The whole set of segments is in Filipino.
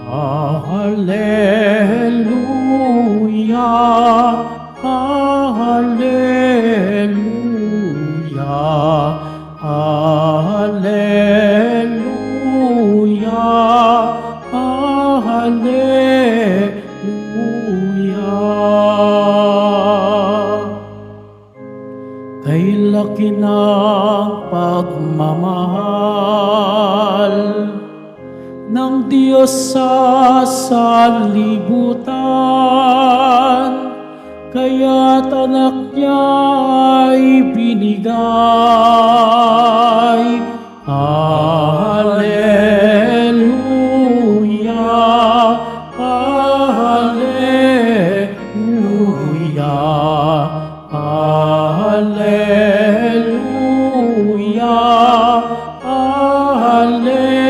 Alleluia, Alleluia, Alleluia, Alleluia. Kay laki ng pagmamahal ng Diyos sa sanlibutan, kaya't anak niya ay binigay. Alleluia, Alleluia, Alleluia, Alleluia.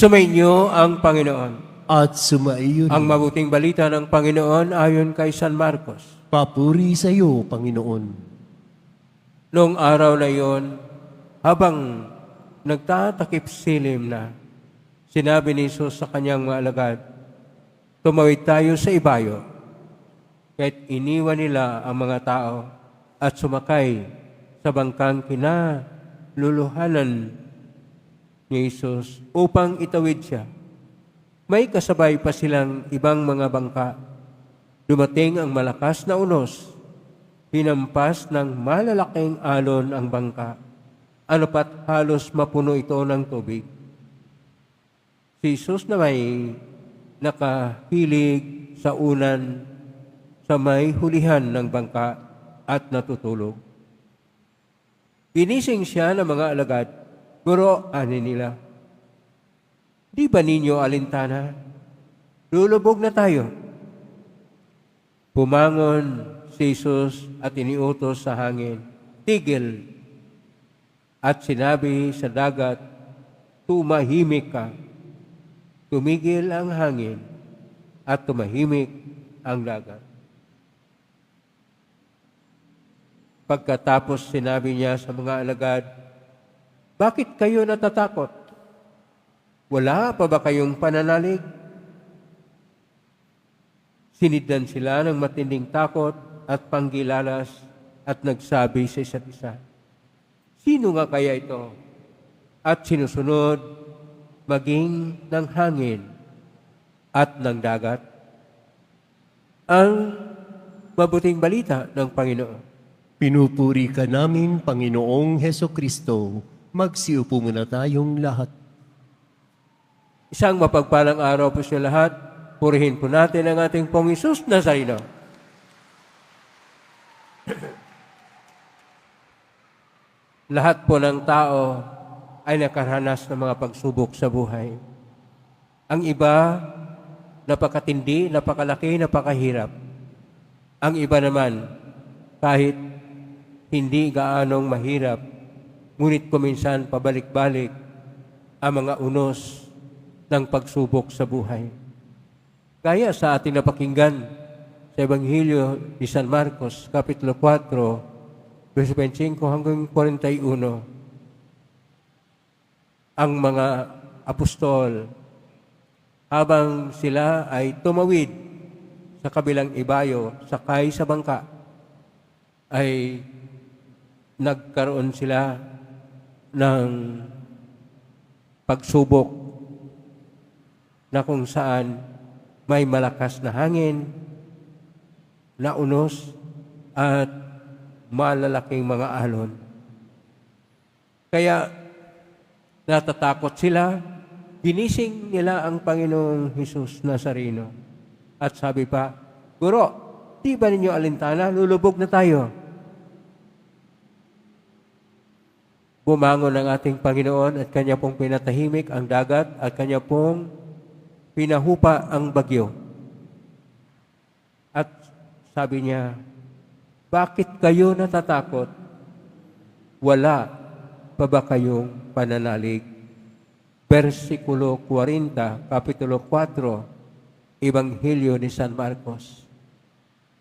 Sumainyo ang Panginoon. At sumaiyo Ang mabuting balita ng Panginoon ayon kay San Marcos. papuri sa iyo, Panginoon. Noong araw na iyon, habang nagtatakip silim na, sinabi ni Jesus sa kanyang mga alagad, tumawid tayo sa ibayo. Kahit iniwan nila ang mga tao at sumakay sa bangkang kinaluluhanan ni Jesus upang itawid siya. May kasabay pa silang ibang mga bangka. Dumating ang malakas na unos. Hinampas ng malalaking alon ang bangka. Ano pat halos mapuno ito ng tubig. Si Jesus na may nakahilig sa unan sa may hulihan ng bangka at natutulog. Ginising siya ng mga alagad. Guro, ani nila, di ba ninyo alintana? Lulubog na tayo. Pumangon si Jesus at iniutos sa hangin, tigil. At sinabi sa dagat, tumahimik ka. Tumigil ang hangin at tumahimik ang dagat. Pagkatapos sinabi niya sa mga alagad, bakit kayo natatakot? Wala pa ba kayong pananalig? Sinidlan sila ng matinding takot at panggilalas at nagsabi sa isa't isa, sino nga kaya ito? At sinusunod maging ng hangin at ng dagat. Ang mabuting balita ng Panginoon. Pinupuri ka namin, Panginoong Hesukristo. Magsiupo muna tayong lahat. Isang mapagpalang araw po sa lahat. Purihin po natin ang ating Pong Hesus Nazareno. Lahat po ng tao ay nakaranas ng mga pagsubok sa buhay. Ang iba, napakatindi, napakalaki, napakahirap. Ang iba naman, kahit hindi gaanong mahirap, ngunit kuminsan pabalik-balik ang mga unos ng pagsubok sa buhay. Kaya sa ating napakinggan sa Ebanghelyo ni San Marcos, Kapitulo 4, verso 25 hanggang 41, ang mga apostol, habang sila ay tumawid sa kabilang ibayo, sakay sa bangka, ay nagkaroon sila ng pagsubok na kung saan may malakas na hangin, na unos, at malalaking mga alon. Kaya natatakot sila, ginising nila ang Panginoong Hesus Nazareno. At sabi pa, Guro, di ba ninyo alintana? Lulubog na tayo. Bumangon ang ating Panginoon at Kanya pong pinatahimik ang dagat at Kanya pong pinahupa ang bagyo. At sabi niya, bakit kayo natatakot? Wala pa ba kayong pananalig? Versikulo 40, Kapitulo 4, Ebanghelyo ni San Marcos.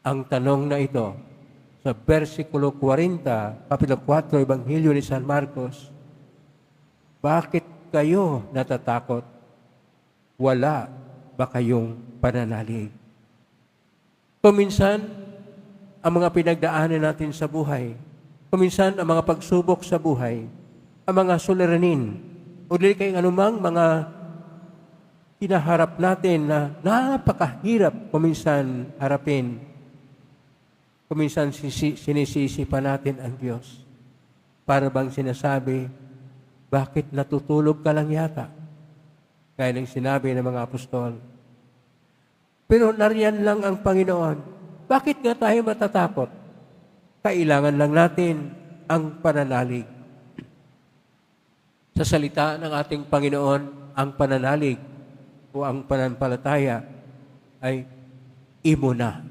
Ang tanong na ito, sa versikulo 40, kapitulo 4, Ebanghelyo ni San Marcos, bakit kayo natatakot? Wala ba kayong pananalig? Kuminsan, ang mga pinagdaanan natin sa buhay, kuminsan ang mga pagsubok sa buhay, ang mga suliranin, o dili kayong anumang mga hinaharap natin na napakahirap kuminsan harapin. Kuminsan sinisisi pa natin ang Diyos. Para bang sinasabi, bakit natutulog ka lang yata? Gaya ng sinabi ng mga apostol. Pero nariyan lang ang Panginoon. Bakit nga tayo matatakot? Kailangan lang natin ang pananalig. Sa salita ng ating Panginoon, ang pananalig o ang pananampalataya ay imuna.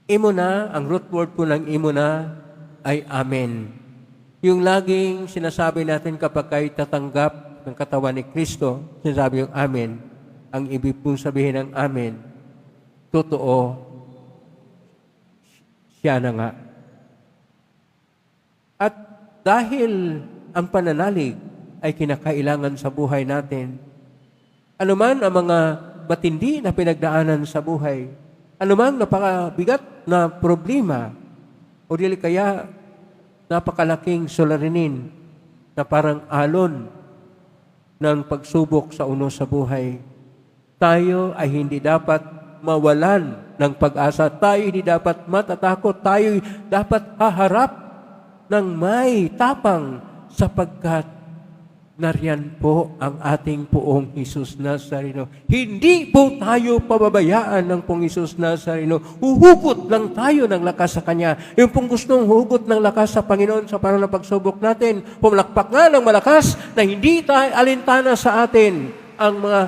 Imuna, ang root word po ng imuna ay amen. Yung laging sinasabi natin kapag kayo tatanggap ng katawan ni Kristo, sinasabi yung amen. Ang ibig pong sabihin ng amen, totoo, siya na nga. At dahil ang pananalig ay kinakailangan sa buhay natin, anuman ang mga matindi na pinagdaanan sa buhay, anuman napakabigat na problema, o dili kaya napakalaking suliranin na parang alon ng pagsubok sa uno sa buhay, tayo ay hindi dapat mawalan ng pag-asa. Tayo hindi dapat matatakot. Tayo dapat haharap ng may tapang sapagkat nariyan po ang ating Poong Hesus Nazareno. Hindi po tayo pababayaan ng Poong Hesus Nazareno. Huhugot lang tayo ng lakas sa Kanya. Yung pong gustong hugot ng lakas sa Panginoon sa parang pagsubok natin, pumalakpak nga ng malakas na hindi tayo alintana sa atin ang mga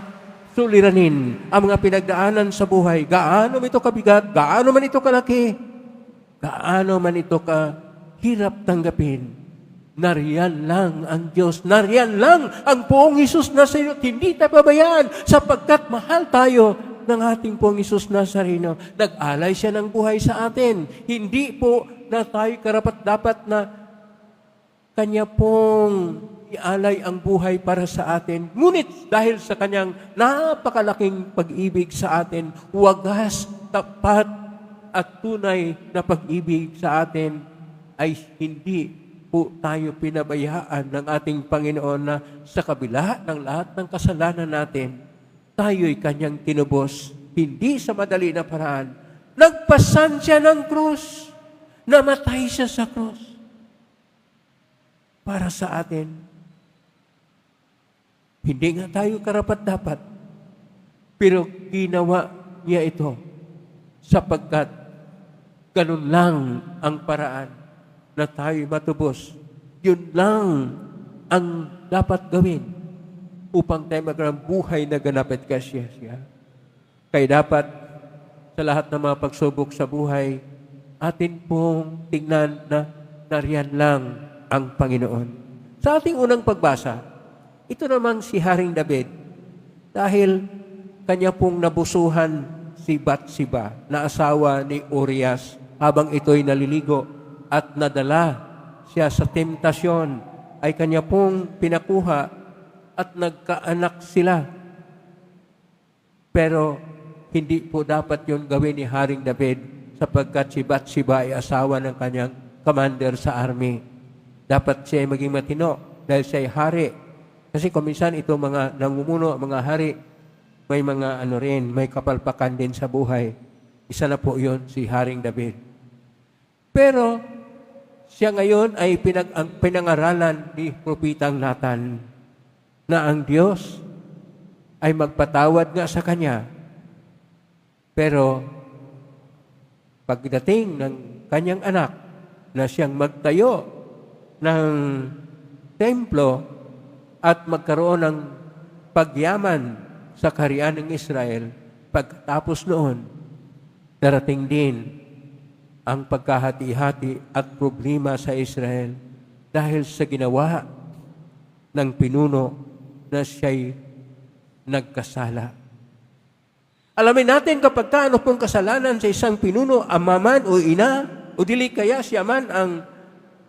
suliranin, ang mga pinagdaanan sa buhay. Gaano man ito kabigat, gaano man ito kalaki, gaano man ito kahirap tanggapin. Nariyan lang ang Diyos. Nariyan lang ang Poong Hesus Nazareno. Hindi tayo pabayaan sapagkat mahal tayo ng ating Poong Hesus Nazareno. Nag-alay siya ng buhay sa atin. Hindi po na tayo karapat-dapat na Kanya pong ialay ang buhay para sa atin. Ngunit dahil sa Kanyang napakalaking pag-ibig sa atin, wagas, tapat at tunay na pag-ibig sa atin ay hindi po tayo pinabayaan ng ating Panginoon na sa kabila ng lahat ng kasalanan natin, tayo'y Kanyang tinubos, hindi sa madali na paraan. Nagpasan siya ng krus, namatay siya sa krus para sa atin. Hindi nga tayo karapat-dapat, pero ginawa niya ito sapagkat ganun lang ang paraan na tayo matubos. Yun lang ang dapat gawin upang tayo magkaroon buhay na ganap at kasya. Kaya dapat sa lahat ng mga pagsubok sa buhay, atin pong tingnan na nariyan lang ang Panginoon. Sa ating unang pagbasa, ito namang si Haring David, dahil kanya pong nabusuhan si Bathsheba na asawa ni Urias habang ito'y naliligo, at nadala siya sa temptasyon, ay kanya pong pinakuha at nagkaanak sila. Pero hindi po dapat yun gawin ni Haring David sapagkat si Bathsheba ay asawa ng kanyang commander sa army. Dapat siya ay maging matino dahil siya ay hari. Kasi kuminsan ito mga namumuno, mga hari, may mga may kapalpakan din sa buhay. Isa na po yun, si Haring David. Pero siya ngayon ay pinangaralan ni Propitang Nathan na ang Diyos ay magpatawad nga sa kanya. Pero pagdating ng kanyang anak na siyang magtayo ng templo at magkaroon ng pagyaman sa kaharian ng Israel, pagkatapos noon, darating din ang pagkahati-hati at problema sa Israel dahil sa ginawa ng pinuno na siya'y nagkasala. Alamin natin kapag ano pong kasalanan sa isang pinuno, ama man o ina, o dili kaya siya man ang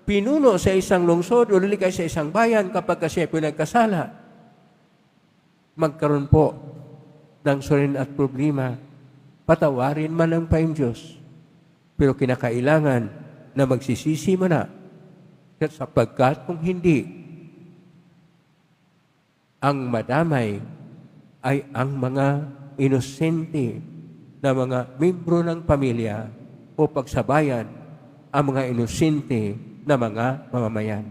pinuno sa isang lungsod o dili kaya sa isang bayan kapag siya pinagkasala, magkaroon po ng surin at problema, patawarin man ang paing Diyos. Pero kinakailangan na magsisisi mo na sapagkat kung hindi, ang madamay ay ang mga inosente na mga membro ng pamilya o pagsabayan, ang mga inosente na mga mamamayan.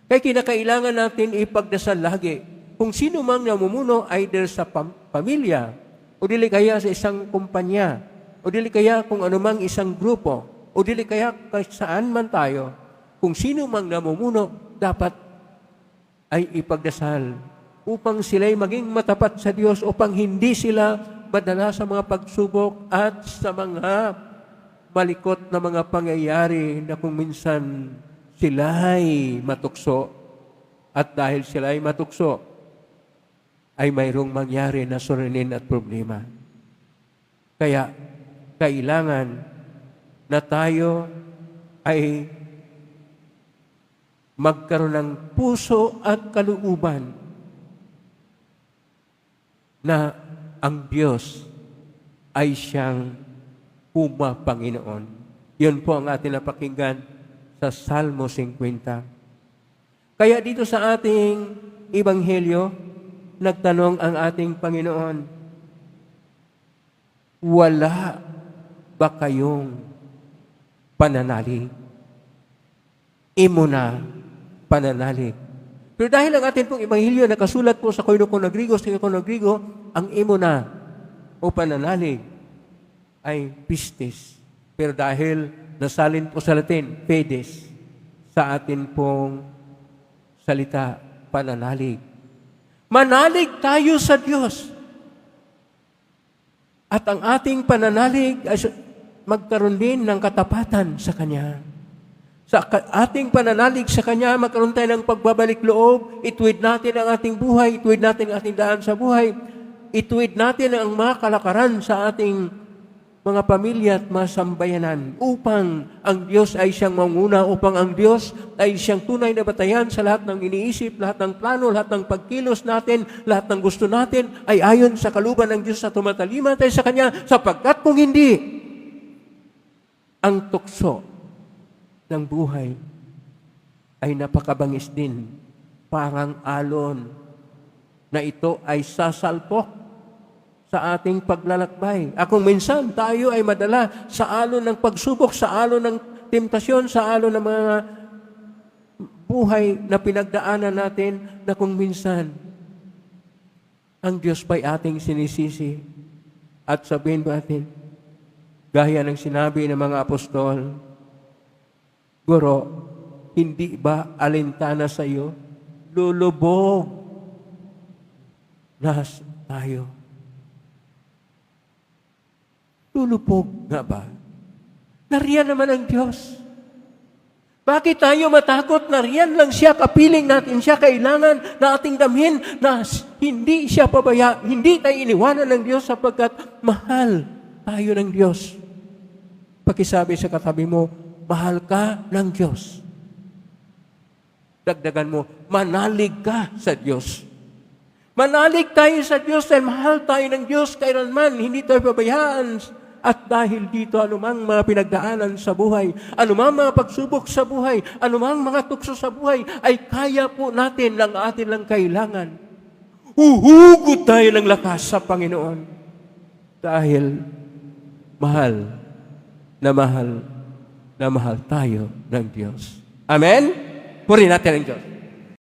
Kaya kinakailangan natin ipagdasal lagi kung sino mang namumuno either sa pamilya o dili kaya sa isang kumpanya o dili kaya kung anumang isang grupo o dili kaya saan man tayo, kung sino mang namumuno, dapat ay ipagdasal upang sila'y maging matapat sa Diyos, upang hindi sila madala sa mga pagsubok at sa mga malikot na mga pangyayari na kung minsan sila'y matukso at dahil sila'y matukso ay mayroong mangyari na surinin at problema. Kaya kailangan na tayo ay magkaroon ng puso at kalooban na ang Diyos ay siyang Panginoon. Yun po ang ating napakinggan sa Salmo 50. Kaya dito sa ating Ebanghelyo, nagtanong ang ating Panginoon, wala ba kayong pananalig? Imo na pananalig. Pero dahil ang ating pong Ebanghelyo nakasulat po sa Koine Grigo, ang imo na o pananalig ay pistis. Pero dahil nasalin po sa Latin, pedes, sa atin pong salita, pananalig. Manalig tayo sa Diyos. At ang ating pananalig ay magkaroon din ng katapatan sa Kanya. Sa ating pananalig sa Kanya, magkaroon tayo ng pagbabalik loob, ituwid natin ang ating buhay, ituwid natin ang ating daan sa buhay, ituwid natin ang mga kalakaran sa ating mga pamilya at mga sambayanan upang ang Diyos ay siyang manguna, upang ang Diyos ay siyang tunay na batayan sa lahat ng iniisip, lahat ng plano, lahat ng pagkilos natin, lahat ng gusto natin ay ayon sa kalooban ng Diyos at tumatalima tayo sa Kanya, sapagkat kung hindi, ang tukso ng buhay ay napakabangis din, parang alon na ito ay sasalpok sa ating paglalakbay. Kung minsan tayo ay madala sa alon ng pagsubok, sa alon ng temptasyon, sa alon ng mga buhay na pinagdaanan natin, na kung minsan ang Diyos pa'y ating sinisisi at sabihin natin, gaya ng sinabi ng mga apostol, Guro, hindi ba alintana sa iyo? Lulubog na tayo. Lulubog nga ba? Nariyan naman ang Diyos. Bakit tayo matakot? Nariyan lang siya, kapiling natin siya, kailangan na ating damhin na hindi siya pabaya, hindi tayo iniwanan ng Diyos sapagkat mahal tayo ng Diyos. Pakisabi sa katabi mo, mahal ka ng Diyos. Dagdagan mo, manalig ka sa Diyos. Manalig tayo sa Diyos dahil mahal tayo ng Diyos kailanman. Hindi tayo pabayaan. At dahil dito, anumang mga pinagdaanan sa buhay, anumang mga pagsubok sa buhay, anumang mga tukso sa buhay, ay kaya po natin lang atin lang kailangan. Huhugot tayo ng lakas sa Panginoon. Dahil mahal na mahal tayo ng Diyos. Amen? Purihin natin ang Diyos.